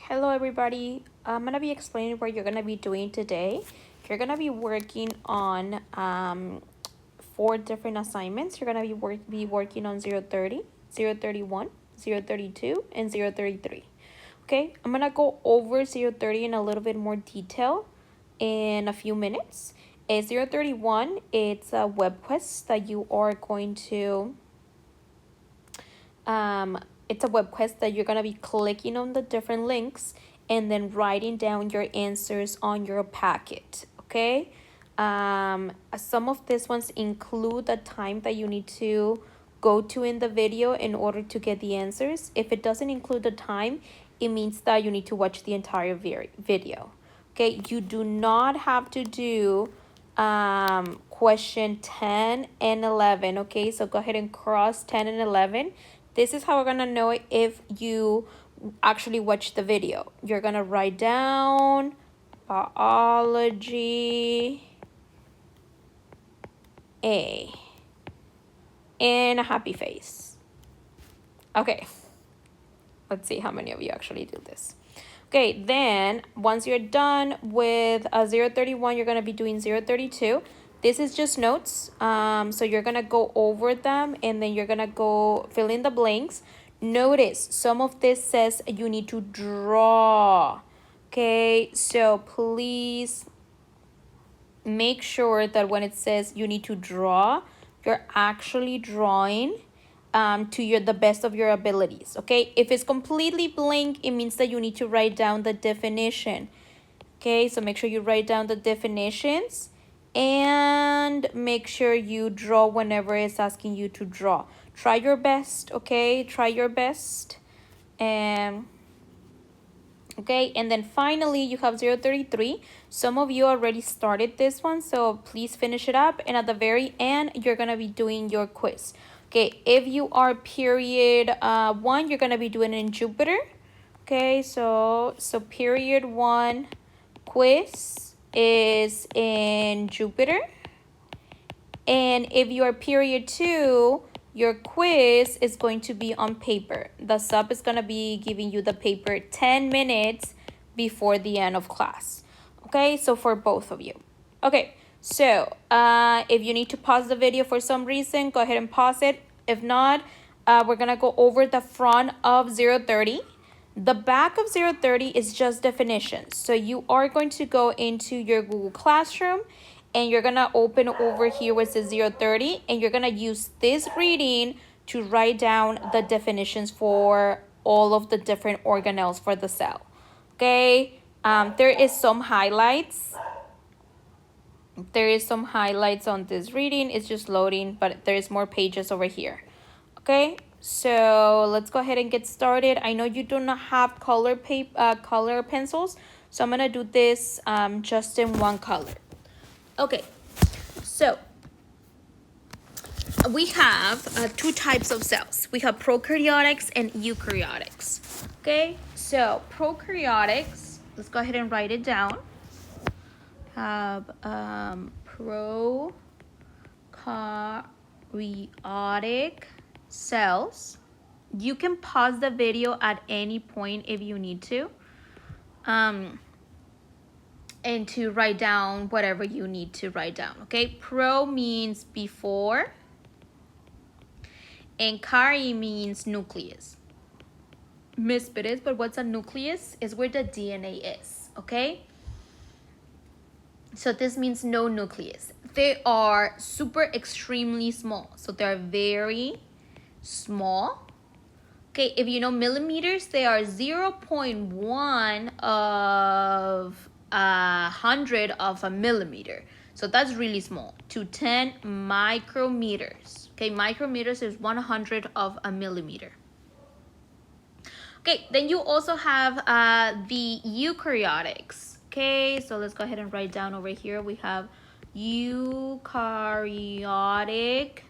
Hello everybody. I'm gonna be explaining what you're gonna be doing today. You're gonna be working on 4 different assignments. You're gonna be working on 030, 031, 032, and 033. Okay, I'm gonna go over 030 in a little bit more detail in a few minutes. 031, it's a web quest that you are going to it's a web quest that you're going to be clicking on the different links and then writing down your answers on your packet. Okay, some of these ones include the time that you need to go to in the video in order to get the answers. If it doesn't include the time, it means that you need to watch the entire video. Okay, you do not have to do question 10 and 11. Okay, so go ahead and cross 10 and 11. This is how we're gonna know if you actually watch the video. You're gonna write down biology A and a happy face. Okay, let's see how many of you actually do this. Okay, then once you're done with 031, you're gonna be doing 032. This is just notes. So you're gonna go over them and then you're gonna go fill in the blanks. Notice some of this says you need to draw. Okay, so please make sure that when it says you need to draw, you're actually drawing to the best of your abilities. Okay, if it's completely blank, it means that you need to write down the definition. Okay, so make sure you write down the definitions and make sure you draw whenever it's asking you to draw. Try your best. Okay, try your best. Okay, and then finally you have 033. Some of you already started this one, so please finish it up, and at the very end you're gonna be doing your quiz. Okay, if you are period 1, you're gonna be doing it in Jupyter. Okay, so period 1 quiz is in Jupyter, and if you are period 2, your quiz is going to be on paper. The sub is going to be giving you the paper 10 minutes before the end of class. Okay, so for both of you. Okay, so if you need to pause the video for some reason, go ahead and pause it. If not, we're going to go over the front of 030. The back of 030 is just definitions. So you are going to go into your Google Classroom and you're gonna open over here where it says 030, and you're gonna use this reading to write down the definitions for all of the different organelles for the cell. Okay, there is some highlights. There is some highlights on this reading. It's just loading, but there is more pages over here. Okay, so let's go ahead and get started. I know you do not have color pencils, so I'm gonna do this just in one color. Okay, so we have 2 types of cells. We have prokaryotics and eukaryotics. Okay, so prokaryotics, let's go ahead and write it down. Have prokaryotic cells. You can pause the video at any point if you need to. And to write down whatever you need to write down. Okay, pro means before, and kari means nucleus. Miss Perez, but what's a nucleus? Is where the DNA is. Okay, so this means no nucleus. They are super extremely small, so they're very small. Okay, if you know millimeters, they are 0.1 of 100 of a millimeter. So that's really small, to 10 micrometers. Okay, micrometers is 100 of a millimeter. Okay, then you also have the eukaryotics. Okay, so let's go ahead and write down over here. We have eukaryotic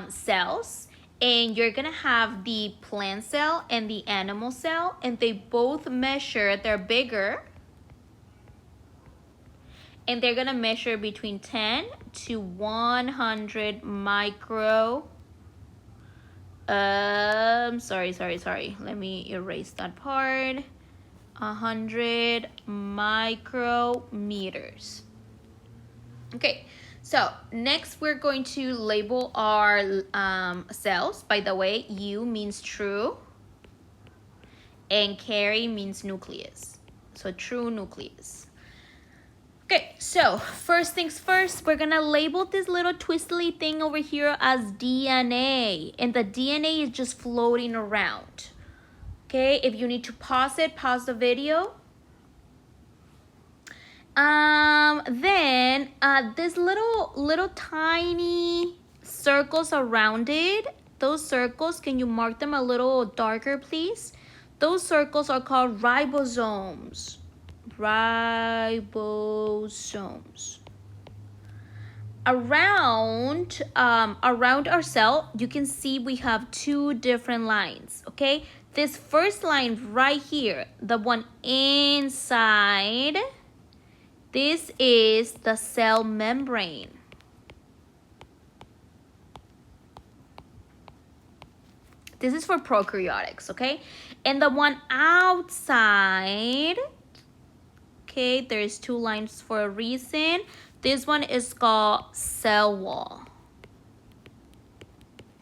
cells. And you're gonna have the plant cell and the animal cell, and they both measure, they're bigger, and they're gonna measure between 10 to 100 sorry. Let me erase that part. 100 micrometers. Okay, so next we're going to label our cells. By the way, U means true and carry means nucleus. So true nucleus. Okay, so first things first, we're gonna label this little twistly thing over here as DNA, and the DNA is just floating around. Okay, if you need to pause it, pause the video. Then this little tiny circles around it, those circles, can you mark them a little darker, please? Those circles are called ribosomes. Ribosomes. Around our cell, you can see we have two different lines, okay? This first line right here, the one inside, this is the cell membrane. This is for prokaryotics, okay? And the one outside, okay, there's two lines for a reason. This one is called cell wall.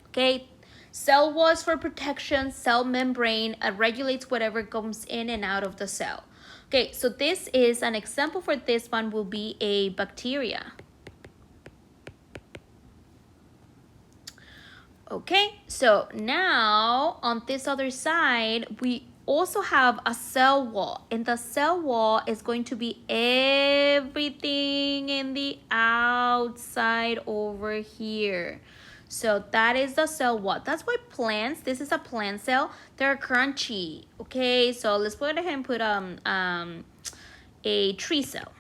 Okay, cell wall is for protection. Cell membrane regulates whatever comes in and out of the cell. Okay, so this is an example for this one will be a bacteria. Okay, so now on this other side, we also have a cell wall, and the cell wall is going to be everything in the outside over here. So that is the cell wall. That's why plants, this is a plant cell, they're crunchy. Okay, so let's go ahead and put a tree cell.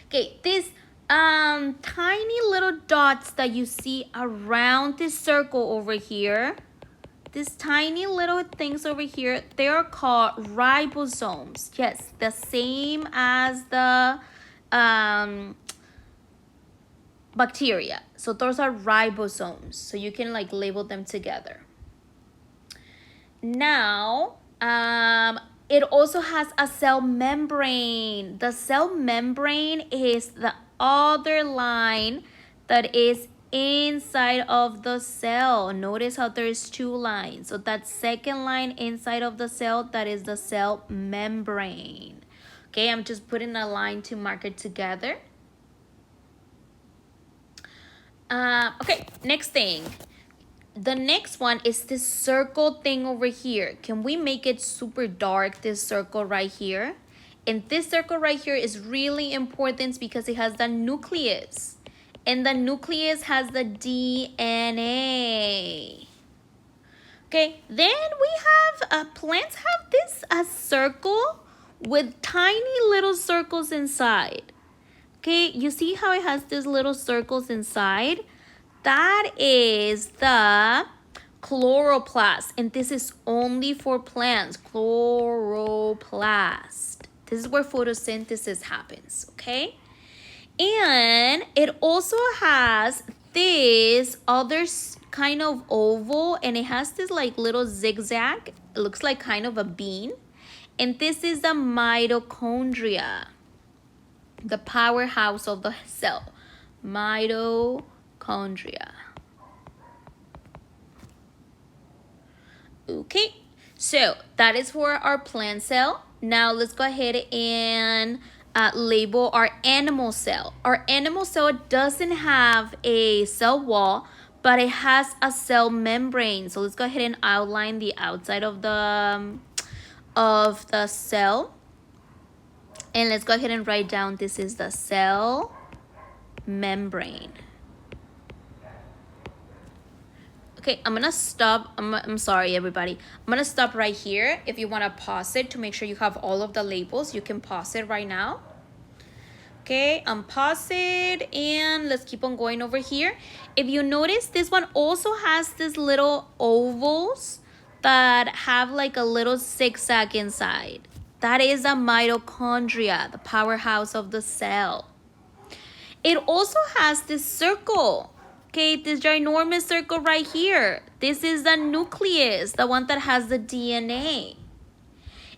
Okay, this tiny little dots that you see around this circle over here, these tiny little things over here, they are called ribosomes. Yes, the same as the bacteria. So those are ribosomes. So you can like label them together. Now, it also has a cell membrane. The cell membrane is the other line that is inside of the cell. Notice how there's two lines. So that second line inside of the cell, that is the cell membrane. Okay, I'm just putting a line to mark it together. Okay, next thing. The next one is this circle thing over here. Can we make it super dark, this circle right here? And this circle right here is really important because it has the nucleus. And the nucleus has the DNA. Okay, then we have, plants have this circle with tiny little circles inside. Okay, you see how it has these little circles inside? That is the chloroplast, and this is only for plants. Chloroplast. This is where photosynthesis happens, okay? And it also has this other kind of oval, and it has this like little zigzag. It looks like kind of a bean. And this is the mitochondria, the powerhouse of the cell. Mitochondria. Okay, so that is for our plant cell. Now let's go ahead and label our animal cell. Our animal cell doesn't have a cell wall, but it has a cell membrane. So let's go ahead and outline the outside of the cell. And let's go ahead and write down this is the cell membrane. Okay, I'm gonna stop. I'm sorry, everybody. I'm gonna stop right here. If you wanna pause it to make sure you have all of the labels, you can pause it right now. Okay, unpause it and let's keep on going over here. If you notice, this one also has these little ovals that have like a little zigzag inside. That is a mitochondria, the powerhouse of the cell. It also has this circle. Okay, this ginormous circle right here. This is the nucleus, the one that has the DNA.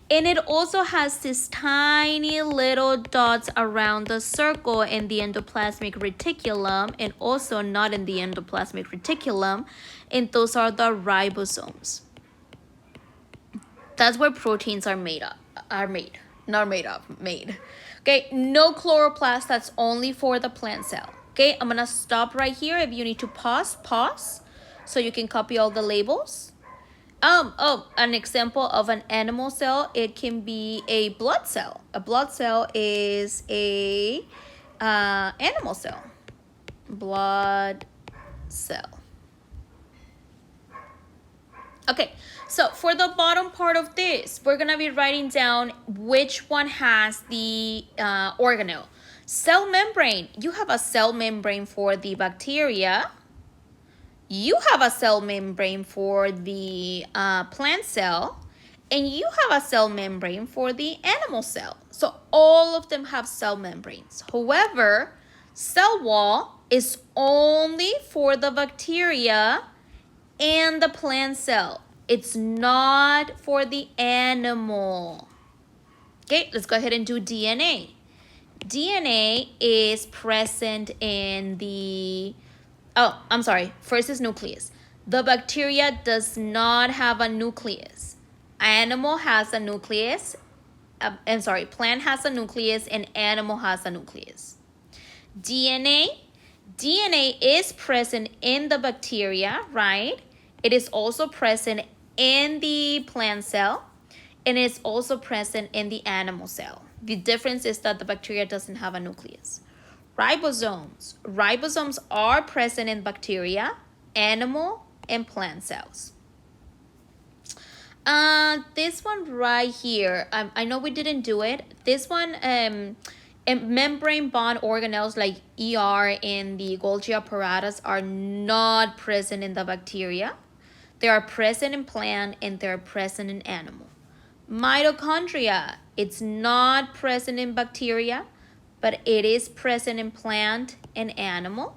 And it also has these tiny little dots around the circle in the endoplasmic reticulum and also not in the endoplasmic reticulum. And those are the ribosomes. That's where proteins are made. Okay, no chloroplast, that's only for the plant cell. Okay, I'm gonna stop right here. If you need to pause so you can copy all the labels. An example of an animal cell, it can be a blood cell. A blood cell is a animal cell. Blood cell. Okay, so for the bottom part of this, we're gonna be writing down which one has the organelle. Cell membrane. You have a cell membrane for the bacteria. You have a cell membrane for the plant cell, and you have a cell membrane for the animal cell. So all of them have cell membranes. However, cell wall is only for the bacteria and the plant cell. It's not for the animal. Okay, let's go ahead and do DNA. DNA is present in the first is nucleus. The bacteria does not have a nucleus. Animal has a nucleus. Plant has a nucleus and animal has a nucleus. DNA is present in the bacteria, right? It is also present in the plant cell, and it's also present in the animal cell. The difference is that the bacteria doesn't have a nucleus. Ribosomes are present in bacteria, animal, and plant cells. This one right here, I know we didn't do it. This one, membrane bond organelles like ER and the Golgi apparatus are not present in the bacteria. They are present in plant and they're present in animal. Mitochondria, it's not present in bacteria, but it is present in plant and animal.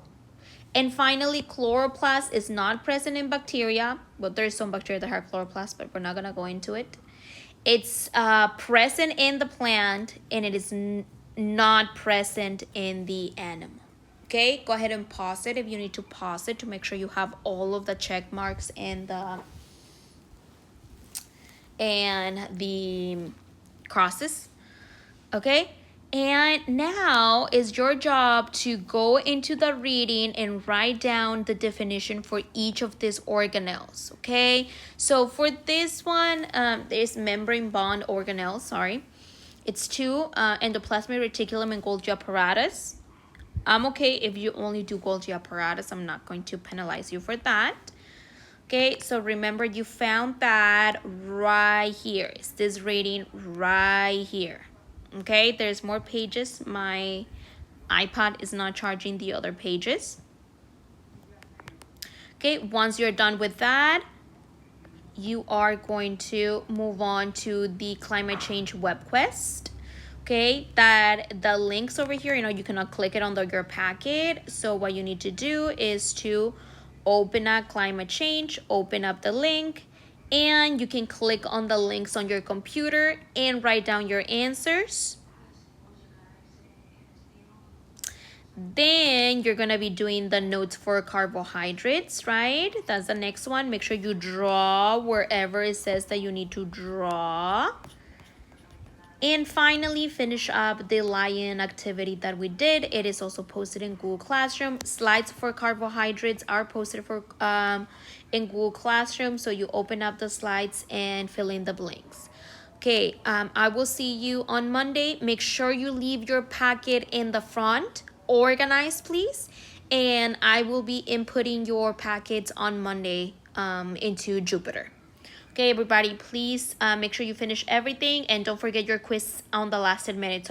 And finally, chloroplast is not present in bacteria. Well, there's some bacteria that have chloroplast, but we're not going to go into it. It's present in the plant, and it is not present in the animal. Okay, go ahead and pause it if you need to pause it to make sure you have all of the check marks and the crosses. Okay, and now is your job to go into the reading and write down the definition for each of these organelles. Okay, so for this one, there's membrane bond organelle. It's two, endoplasmic reticulum and Golgi apparatus. I'm okay if you only do Golgi apparatus. I'm not going to penalize you for that. Okay, so remember you found that right here. It's this reading right here. Okay, there's more pages. My iPad is not charging the other pages. Okay, once you're done with that, you are going to move on to the climate change web quest. Okay, that the links over here, you cannot click it on your packet. So what you need to do is to open up climate change, open up the link, and you can click on the links on your computer and write down your answers. Then you're going to be doing the notes for carbohydrates, right? That's the next one. Make sure you draw wherever it says that you need to draw. And finally, finish up the lion activity that we did. It is also posted in Google Classroom. Slides for carbohydrates are posted in Google Classroom. So you open up the slides and fill in the blanks. Okay, I will see you on Monday. Make sure you leave your packet in the front. Organized, please. And I will be inputting your packets on Monday into Jupyter. Okay, everybody, please make sure you finish everything and don't forget your quiz on the last 10 minutes.